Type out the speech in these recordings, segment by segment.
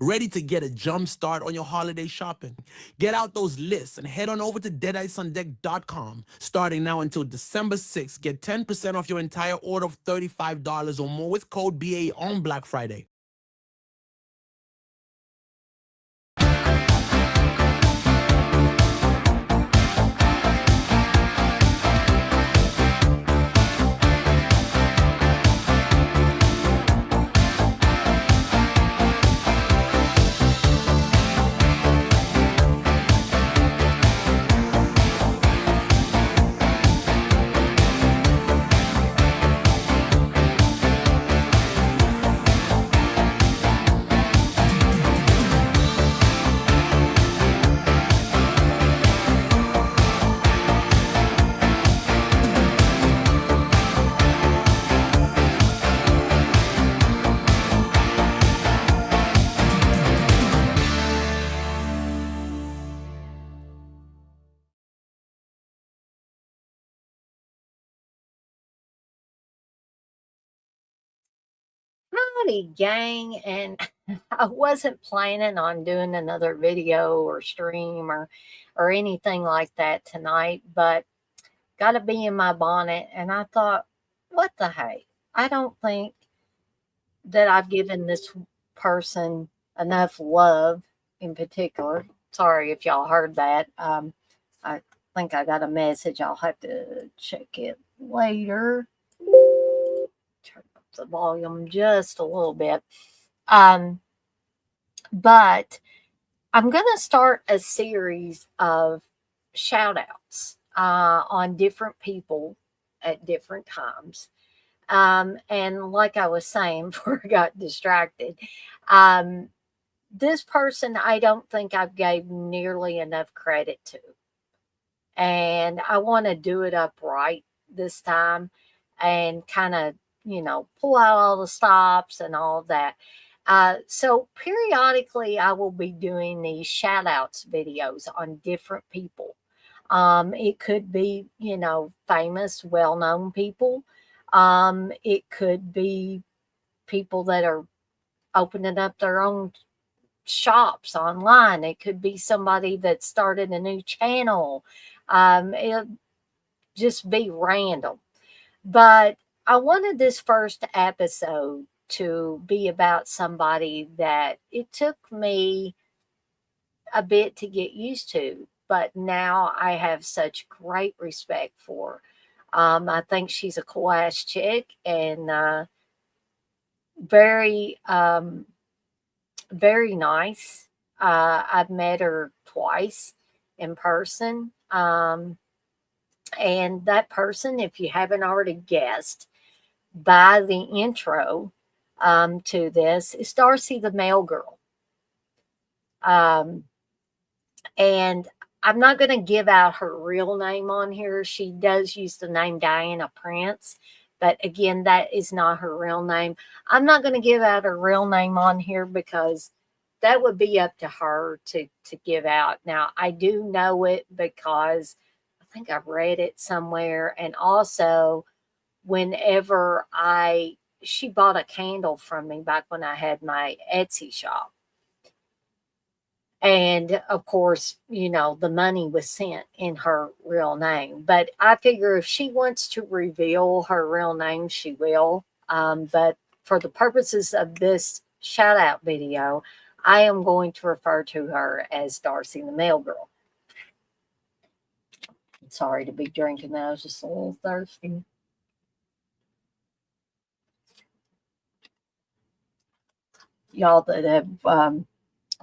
Ready to get a jump start on your holiday shopping? Get out those lists and head on over to deadiceondeck.com. Starting now until December 6th, get 10% off your entire order of $35 or more with code BA on Black Friday. Howdy, gang. And I wasn't planning on doing another video or stream or anything like that tonight, but got to be in my bonnet. And I thought, what the heck? I don't think that I've given this person enough love in particular. Sorry if y'all heard that. I think I got a message. I'll have to check it later. Turn up the volume just a little bit. Um, but I'm going to start a series of shout outs on different people at different times. And like I was saying before I got distracted, um, this person I don't think I've gave nearly enough credit to. And I want to do it upright this time and kind of, pull out all the stops and all of that. So periodically, I will be doing these shout outs videos on different people. It could be, famous, well known people. It could be people that are opening up their own shops online. It could be somebody that started a new channel. It just be random. But I wanted this first episode to be about somebody that it took me a bit to get used to, but now I have such great respect for. I think she's a cool ass chick and very, very nice. I've met her twice in person. And that person, if you haven't already guessed by the intro to this, is Darcy the Mail Girl. Um, and I'm not going to give out her real name on here. She does use the name Diana Prince, but again, that is not her real name. I'm not going to give out her real name on here because that would be up to her to give out. Now, I do know it because I think I've read it somewhere, and also whenever I she bought a candle from me back when I had my Etsy shop. And of course, the money was sent in her real name. But I figure if she wants to reveal her real name, she will. But for the purposes of this shout out video, I am going to refer to her as Darcy the Mail Girl. Sorry to be drinking that. I was just a little thirsty. Y'all that have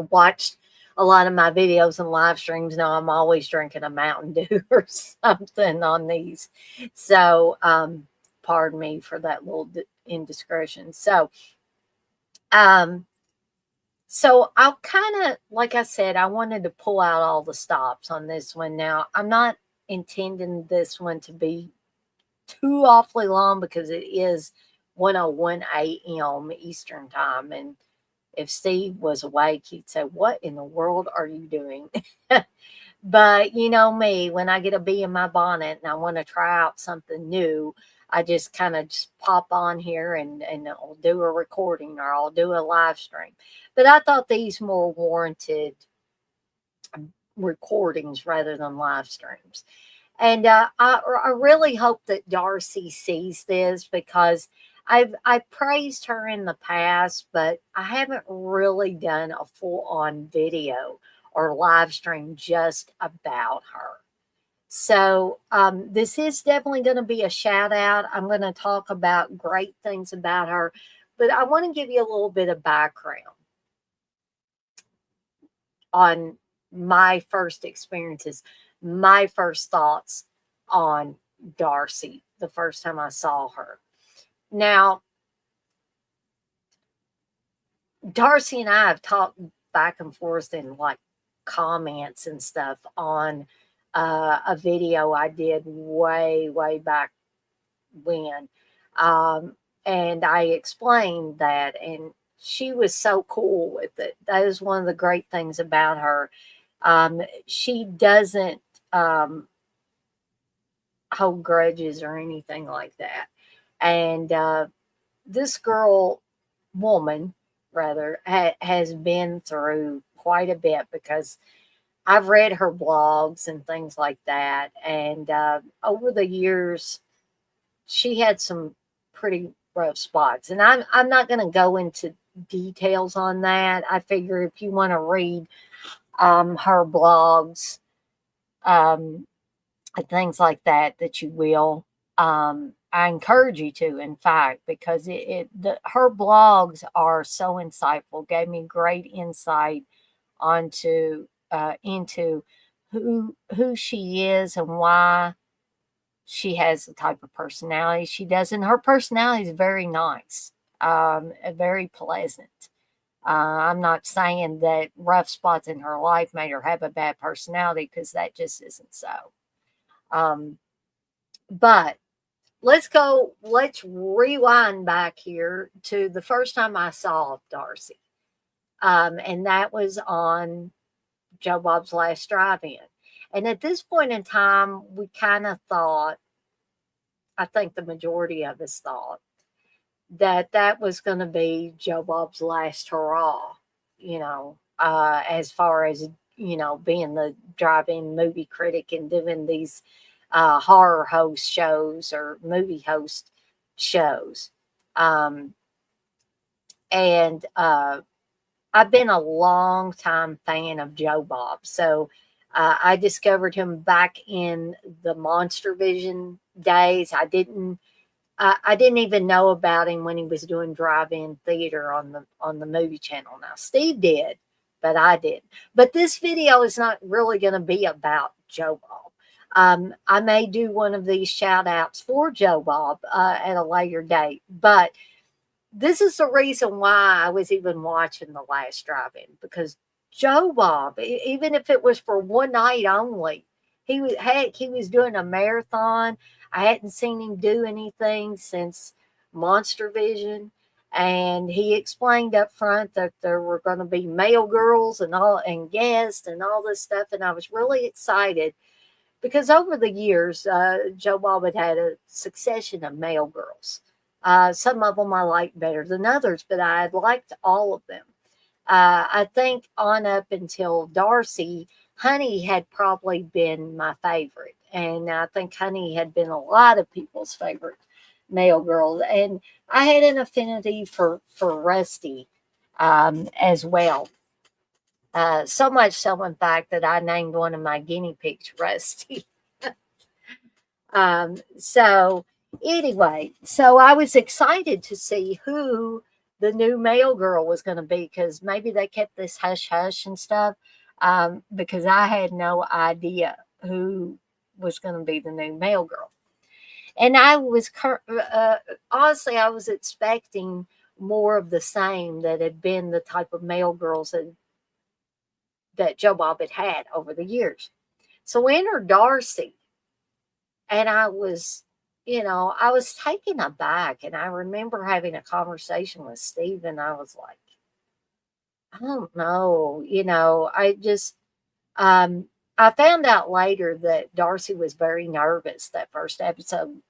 watched a lot of my videos and live streams know I'm always drinking a Mountain Dew or something on these. So, pardon me for that little indiscretion. Um, so I'll kind of, like I said, I wanted to pull out all the stops on this one. Now, I'm not intending this one to be too awfully long because it is 1:01 a.m. Eastern time, and if Steve was awake, he'd say, "What in the world are you doing?" But you know me, when I get a bee in my bonnet and I want to try out something new, I just kind of just pop on here and I'll do a recording or I'll do a live stream. But I thought these more warranted recordings rather than live streams. And I really hope that Darcy sees this because I praised her in the past, but I haven't really done a full on video or live stream just about her. So this is definitely going to be a shout out. I'm going to talk about great things about her, but I want to give you a little bit of background on my first experiences, my first thoughts on Darcy the first time I saw her. Now, Darcy and I have talked back and forth in like comments and stuff on a video I did way back when. Um, and I explained that, and she was so cool with it. That is one of the great things about her. She doesn't hold grudges or anything like that. And this woman, rather, has been through quite a bit because I've read her blogs and things like that. And over the years, she had some pretty rough spots. And I'm not going to go into details on that. I figure if you want to read her blogs, um, and things like that, that you will. I encourage you to, in fact, because her blogs are so insightful. Gave me great insight onto into who she is and why she has the type of personality she does. And her personality is very nice, very pleasant. I'm not saying that rough spots in her life made her have a bad personality because that just isn't so. Um, but let's rewind back here to the first time I saw Darcy. And that was on Joe Bob's Last Drive In. And at this point in time, we kind of thought, I think the majority of us thought, that that was going to be Joe Bob's last hurrah, as far as, being the drive in movie critic and doing these horror host shows or movie host shows. Um, and I've been a long time fan of Joe Bob. So I discovered him back in the Monster Vision days. I didn't even know about him when he was doing drive-in theater on the movie channel. Now Steve did, but I didn't. But this video is not really going to be about Joe Bob. I may do one of these shout outs for Joe Bob at a later date, but this is the reason why I was even watching the last drive-in, because Joe Bob, even if it was for one night only, he was doing a marathon. I hadn't seen him do anything since Monster Vision, and he explained up front that there were going to be male girls and all and guests and all this stuff, and I was really excited because over the years, Joe Bob had a succession of male girls. Some of them I liked better than others, but I liked all of them. I think on up until Darcy, Honey had probably been my favorite. And I think Honey had been a lot of people's favorite male girl. And I had an affinity for Rusty as well. So much so, in fact, that I named one of my guinea pigs Rusty. So anyway, so I was excited to see who the new male girl was going to be, because maybe they kept this hush hush and stuff, because I had no idea who was going to be the new male girl. And I was honestly, I was expecting more of the same that had been the type of male girls that Joe Bob had over the years. So enter Darcy, and I was taken aback. And I remember having a conversation with Steve, and I was like, I don't know. Um, I found out later that Darcy was very nervous that first episode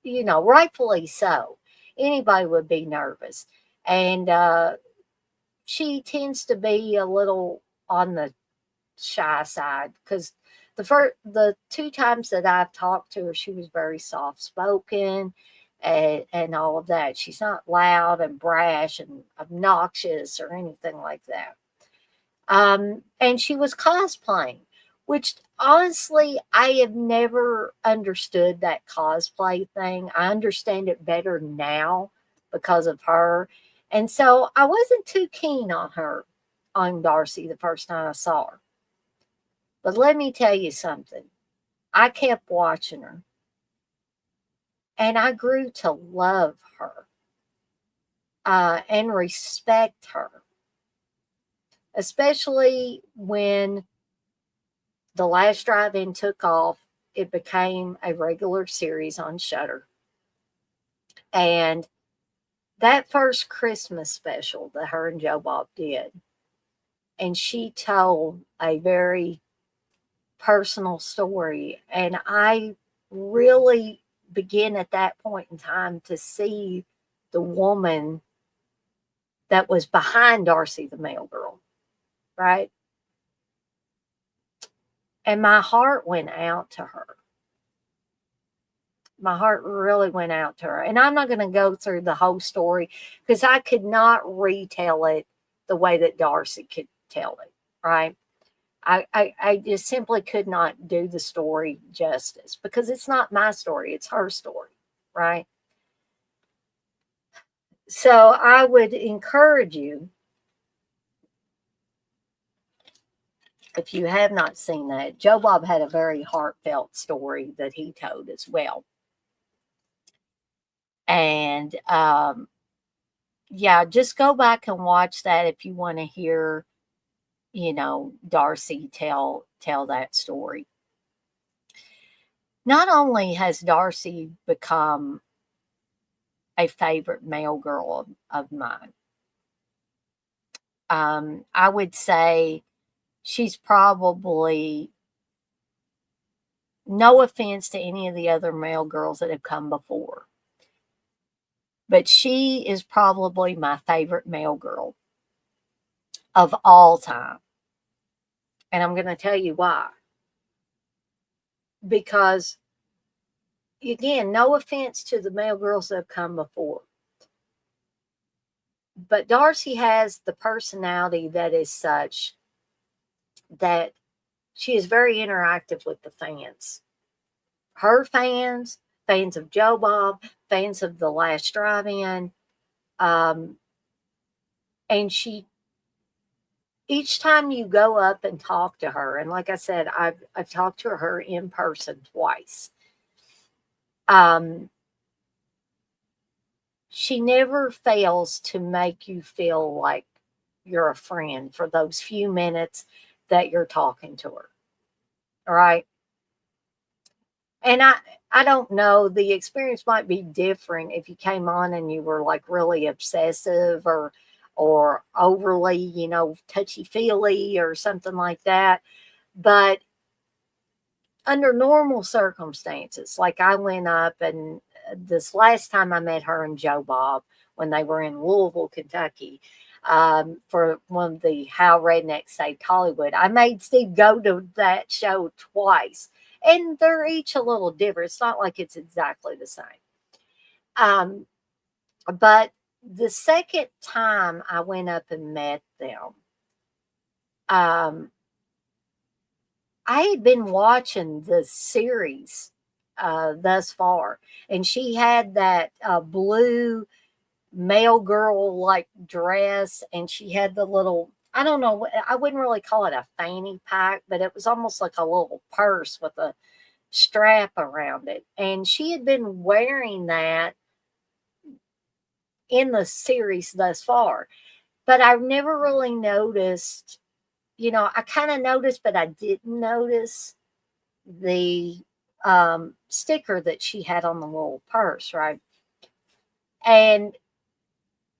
rightfully so. Anybody would be nervous. And she tends to be a little on the shy side because the two times that I've talked to her, she was very soft spoken and all of that. She's not loud and brash and obnoxious or anything like that. And she was cosplaying, which honestly, I have never understood that cosplay thing. I understand it better now because of her. And so I wasn't too keen on her, on Darcy, the first time I saw her. But let me tell you something. I kept watching her and I grew to love her and respect her, especially when the last drive-in took off. It became a regular series on Shutter. And that first Christmas special that her and Joe Bob did, and she told a very personal story. And I really begin at that point in time to see the woman that was behind Darcy, the mail girl, right? And my heart went out to her. My heart really went out to her. And I'm not going to go through the whole story because I could not retell it the way that Darcy could tell it, right? I just simply could not do the story justice because it's not my story, it's her story, right? So I would encourage you, if you have not seen that, Joe Bob had a very heartfelt story that he told as well. And yeah, just go back and watch that if you want to hear, Darcy tell that story. Not only has Darcy become a favorite male girl of mine, I would say she's probably, no offense to any of the other male girls that have come before, but she is probably my favorite male girl of all time. And I'm going to tell you why. Because, again, no offense to the male girls that have come before, but Darcy has the personality that is such that she is very interactive with the fans. Her fans, fans of Joe Bob, fans of the last drive-in, um, and she, each time you go up and talk to her, and like I said, I've talked to her in person twice. Um, she never fails to make you feel like you're a friend for those few minutes that you're talking to her. All right. And I don't know, the experience might be different if you came on and you were like really obsessive or overly, touchy feely or something like that. But under normal circumstances, like I went up and this last time I met her and Joe Bob when they were in Louisville, Kentucky, for one of the How Rednecks Saved Hollywood. I made Steve go to that show twice, and they're each a little different. It's not like it's exactly the same. Um, but the second time I went up and met them, um, I had been watching the series thus far, and she had that blue male girl like dress, and she had the little, I don't know, I wouldn't really call it a fanny pack, but it was almost like a little purse with a strap around it. And she had been wearing that in the series thus far, but I've never really noticed, I kind of noticed, but I didn't notice the sticker that she had on the little purse, right? And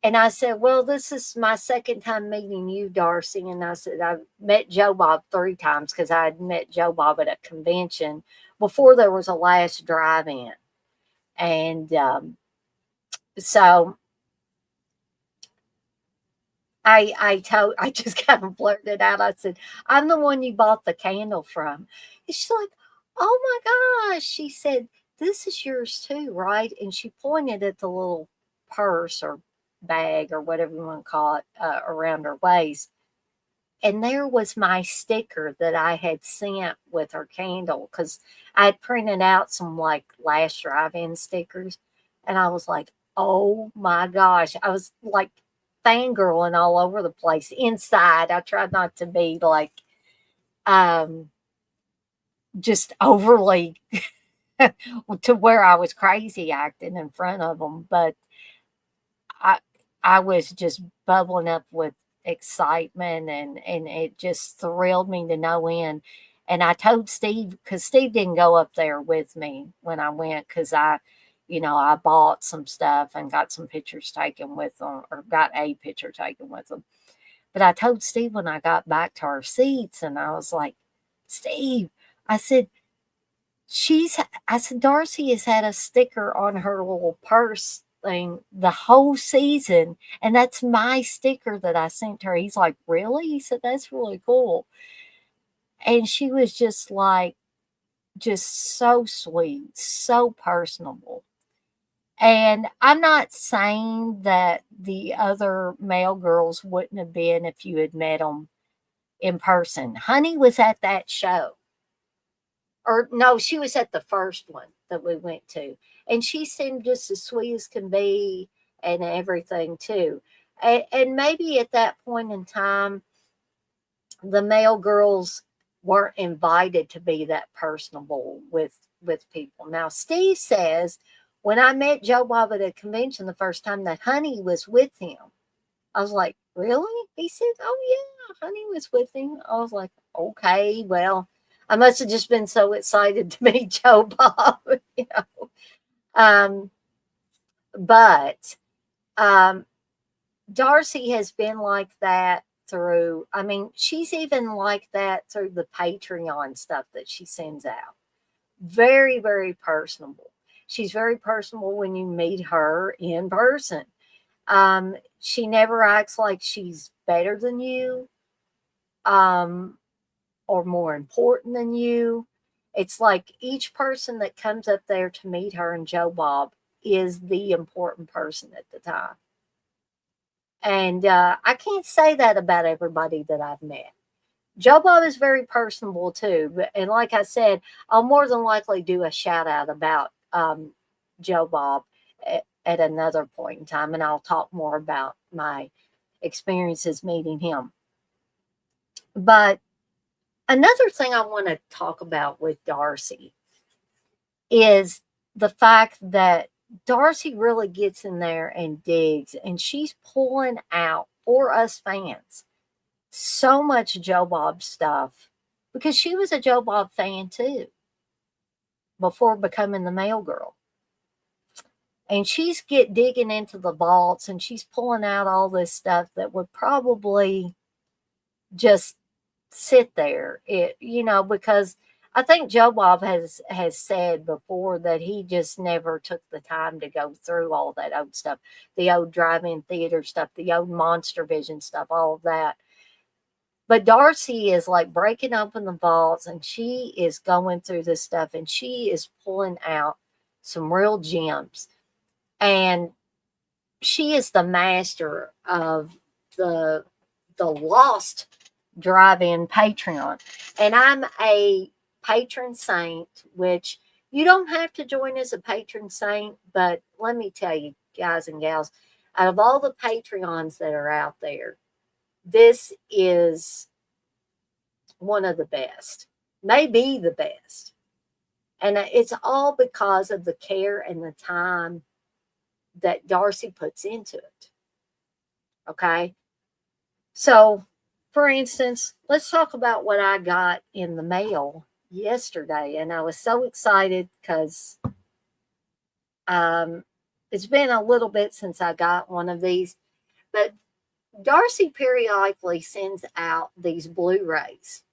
I said, well, this is my second time meeting you, Darcy. And I said, I've met Joe Bob 3 times because I had met Joe Bob at a convention before there was a last drive-in. And so I just kind of blurted out. I said, "I'm the one you bought the candle from." And she's like, "Oh my gosh!" She said, "This is yours too, right?" And she pointed at the little purse or bag or whatever you want to call it around her waist. And there was my sticker that I had sent with her candle because I had printed out some like last drive-in stickers, and I was like, "Oh my gosh!" I was like fangirling all over the place inside. I tried not to be like um just overly to where I was crazy acting in front of them, but I I was just bubbling up with excitement, and it just thrilled me to no end. And I told Steve, because Steve didn't go up there with me when I went, because I bought some stuff and got some pictures taken with them, or got a picture taken with them. But I told Steve when I got back to our seats, and I was like, "Steve," I said, She's I said, "Darcy has had a sticker on her little purse thing the whole season, and that's my sticker that I sent her." He's like, "Really?" He said, "That's really cool." And she was just like, just so sweet, so personable. And I'm not saying that the other male girls wouldn't have been if you had met them in person. Honey was at that show. Or no, she was at the first one that we went to, and she seemed just as sweet as can be and everything too. And maybe at that point in time, the male girls weren't invited to be that personable with people. Now, Steve says when I met Joe Bob at a convention the first time that Honey was with him. I was like, "Really?" He said, "Oh yeah, Honey was with him." I was like, "Okay, well, I must have just been so excited to meet Joe Bob." you know. Um, but um, Darcy has been like that through. I mean, she's even like that through the Patreon stuff that she sends out. Very, very personable. She's very personable when you meet her in person. She never acts like she's better than you, um, or more important than you. It's like each person that comes up there to meet her and Joe Bob is the important person at the time. And I can't say that about everybody that I've met. Joe Bob is very personable too. And like I said, I'll more than likely do a shout out about Joe Bob at another point in time. And I'll talk more about my experiences meeting him. But another thing I want to talk about with Darcy is the fact that Darcy really gets in there and digs, and she's pulling out for us fans so much Joe Bob stuff because she was a Joe Bob fan too before becoming the mail girl. And she's get digging into the vaults, and she's pulling out all this stuff that would probably just sit there. Because I think Joe Bob has said before that he just never took the time to go through all that old stuff, the old drive-in theater stuff, the old Monster Vision stuff, all of that. But Darcy is like breaking open the vaults, and she is going through this stuff, and she is pulling out some real gems. And she is the master of the the lost drive-in Patreon. And I'm a patron saint, which you don't have to join as a patron saint, but let me tell you, guys and gals, out of all the Patreons that are out there, this is one of the best, maybe the best. And it's all because of the care and the time that Darcy puts into it. Okay. So, for instance, let's talk about what I got in the mail yesterday. And I was so excited because um, it's been a little bit since I got one of these. But Darcy periodically sends out these Blu rays.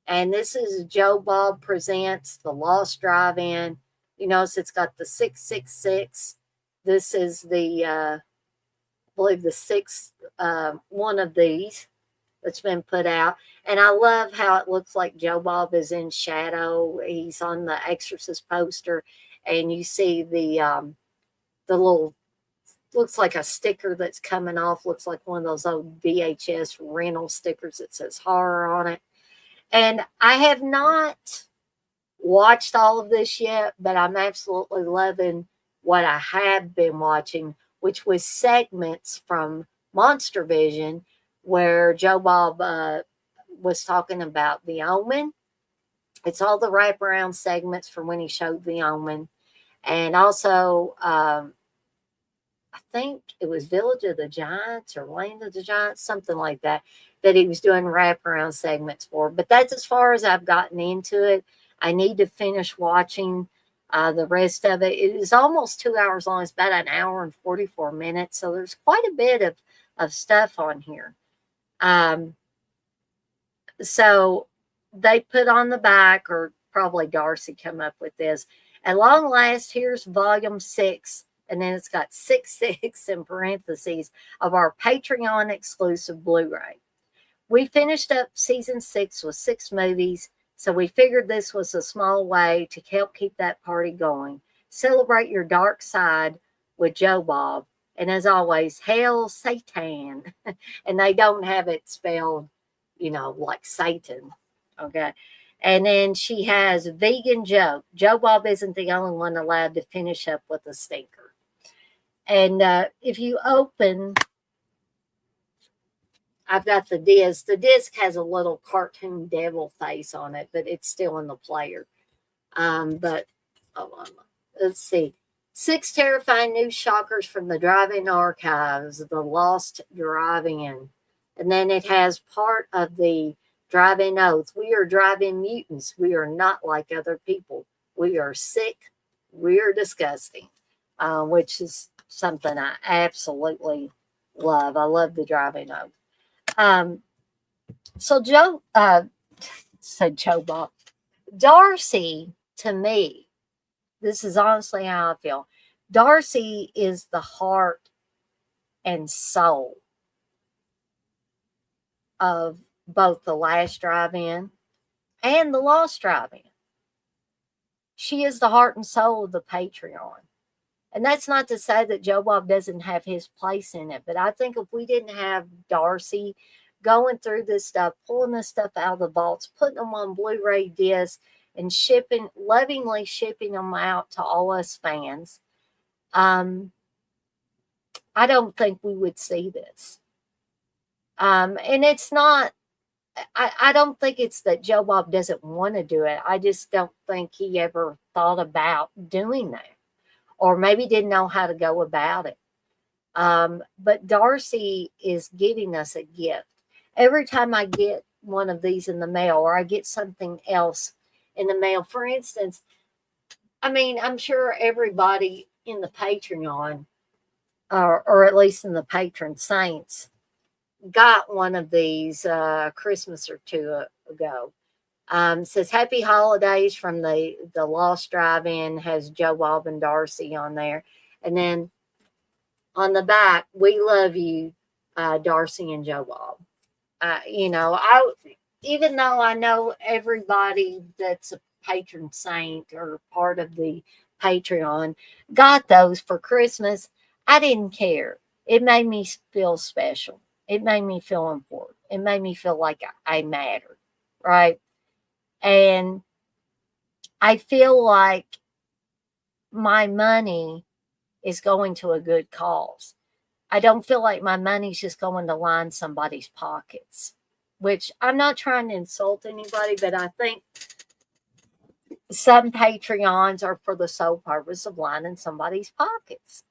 And this is Joe Bob Presents The Lost Drive In. You notice it's got the 666. This is the, I believe, the sixth one of these that's been put out. And I love how it looks like Joe Bob is in shadow. He's on the Exorcist poster, and you see the little, looks like a sticker that's coming off. Looks like one of those old VHS rental stickers that says horror on it. And I have not watched all of this yet, but I'm absolutely loving what I have been watching, which was segments from Monster Vision, where Joe Bob was talking about The Omen. It's all the wraparound segments from when he showed The Omen. And also, I think it was Village of the Giants or Land of the Giants, something like that, that he was doing wraparound segments for. But that's as far as I've gotten into it. I need to finish watching the rest of it. It is almost 2 hours long. It's about an hour and 44 minutes. So there's quite a bit of stuff on here. So they put on the back, or probably Darcy come up with this. At long last, here's volume 6, and then it's got 6 in parentheses of our Patreon exclusive Blu-ray. We finished up season 6 with 6 movies, so we figured this was a small way to help keep that party going. Celebrate your dark side with Joe Bob. And as always, hail Satan. And they don't have it spelled, like Satan. Okay. And then she has vegan Joe. Joe Bob isn't the only one allowed to finish up with a stinker. And if you open, I've got the disc. The disc has a little cartoon devil face on it, but it's still in the player. But hold on, let's see. 6 terrifying new shockers from the drive-in archives, the Lost Drive-In. And then it has part of the drive-in oath. We are drive-in mutants. We are not like other people. We are sick. We are disgusting, which is something I absolutely love. I love the drive-in oath. So said Joe Bob. Darcy, to me, this is honestly how I feel. Darcy is the heart and soul of both the Last Drive-In and the Lost Drive-In. She is the heart and soul of the Patreon. And that's not to say that Joe Bob doesn't have his place in it, but I think if we didn't have Darcy going through this stuff, pulling this stuff out of the vaults, putting them on Blu-ray discs, and lovingly shipping them out to all us fans, I don't think we would see this. And it's not, I don't think it's that Joe Bob doesn't want to do it. I just don't think he ever thought about doing that, or maybe didn't know how to go about it. But Darcy is giving us a gift. Every time I get one of these in the mail, or I get something else in the mail, for instance, I'm sure everybody in the Patreon, or at least in the Patron Saints, got one of these Christmas or two ago. Says Happy Holidays from the Lost Drive-In, has Joe Bob and Darcy on there. And then on the back, we love you, Darcy and Joe Bob. Even though I know everybody that's a patron saint or part of the Patreon got those for Christmas, I didn't care. It made me feel special. It made me feel important. It made me feel like I mattered, right? And I feel like my money is going to a good cause. I don't feel like my money's just going to line somebody's pockets, which I'm not trying to insult anybody, but I think some Patreons are for the sole purpose of lining somebody's pockets.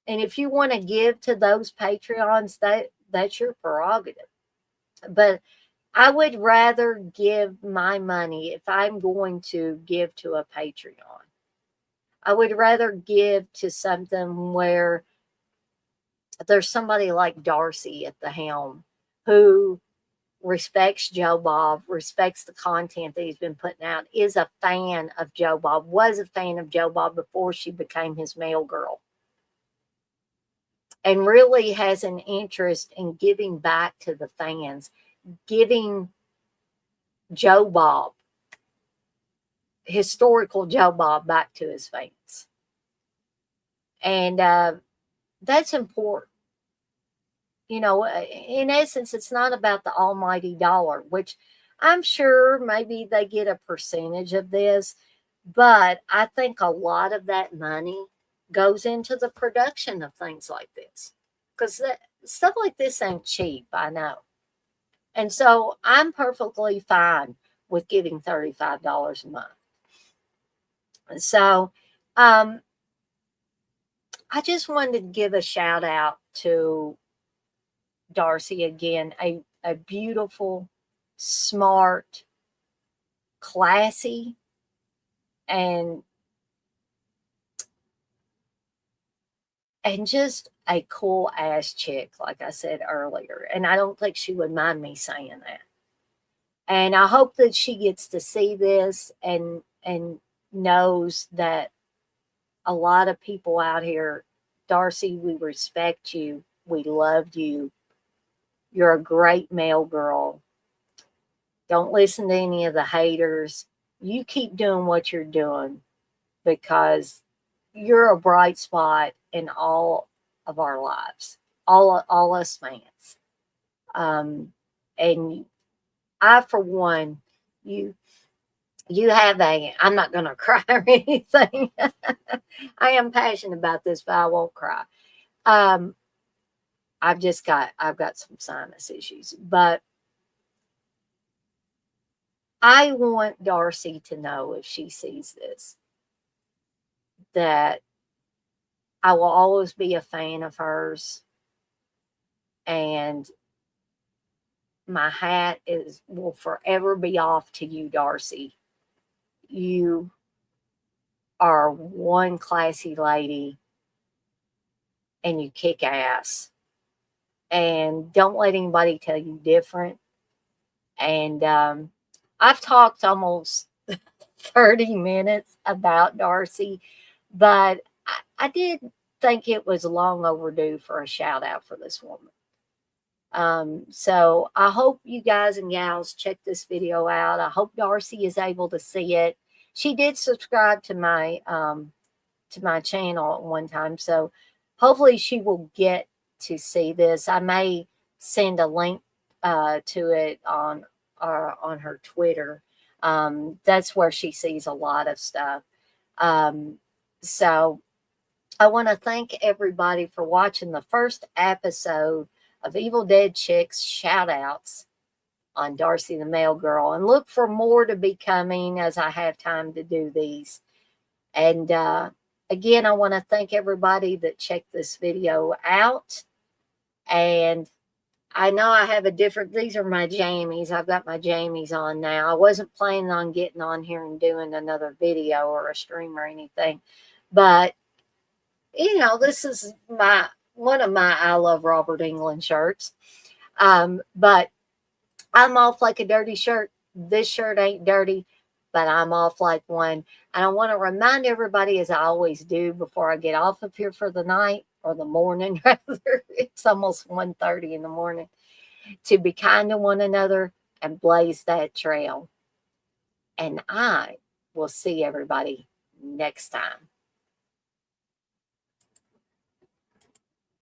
And if you want to give to those Patreons, that's your prerogative. But I would rather give my money, if I'm going to give to a Patreon, I would rather give to something where there's somebody like Darcy at the helm who respects Joe Bob, respects the content that he's been putting out, is a fan of Joe Bob, was a fan of Joe Bob before she became his mail girl, and really has an interest in giving back to the fans, giving Joe Bob, historical Joe Bob, back to his fans. And that's important. You know, in essence, it's not about the almighty dollar, which I'm sure maybe they get a percentage of this, but I think a lot of that money goes into the production of things like this, because stuff like this ain't cheap, I know. And so I'm perfectly fine with giving $35 a month. So um, I just wanted to give a shout out to Darcy again, a beautiful, smart, classy, and just a cool ass chick, like I said earlier. And I don't think she would mind me saying that. And I hope that she gets to see this and knows that a lot of people out here, Darcy, we respect you. We loved you. You're a great mail girl. Don't listen to any of the haters. You keep doing what you're doing, because you're a bright spot in all of our lives, all us fans. And I, for one, you you have a. I'm not going to cry or anything. I am passionate about this, but I won't cry. Um, I've got some sinus issues, but I want Darcy to know, if she sees this, that I will always be a fan of hers, and my hat will forever be off to you, Darcy. You are one classy lady, and you kick ass. And don't let anybody tell you different. And I've talked almost 30 minutes about Darcy, but I did think it was long overdue for a shout out for this woman. So I hope you guys and gals check this video out. I hope Darcy is able to see it. She did subscribe to my channel at one time, so hopefully she will get to see this. I may send a link to it on her Twitter. That's where she sees a lot of stuff. So I want to thank everybody for watching the first episode of Evil Dead Chicks Shoutouts on Darcy the Mail Girl, and look for more to be coming as I have time to do these. And again, I want to thank everybody that checked this video out. And I know I have these are my jammies. I've got my jammies on now. I wasn't planning on getting on here and doing another video or a stream or anything, but this is one of my I Love Robert England shirts. But I'm off like a dirty shirt. This shirt ain't dirty, but I'm off like one. And I want to remind everybody, as I always do before I get off of here for the night, or the morning rather, it's almost 1:30 in the morning, to be kind to one another and blaze that trail. And I will see everybody next time.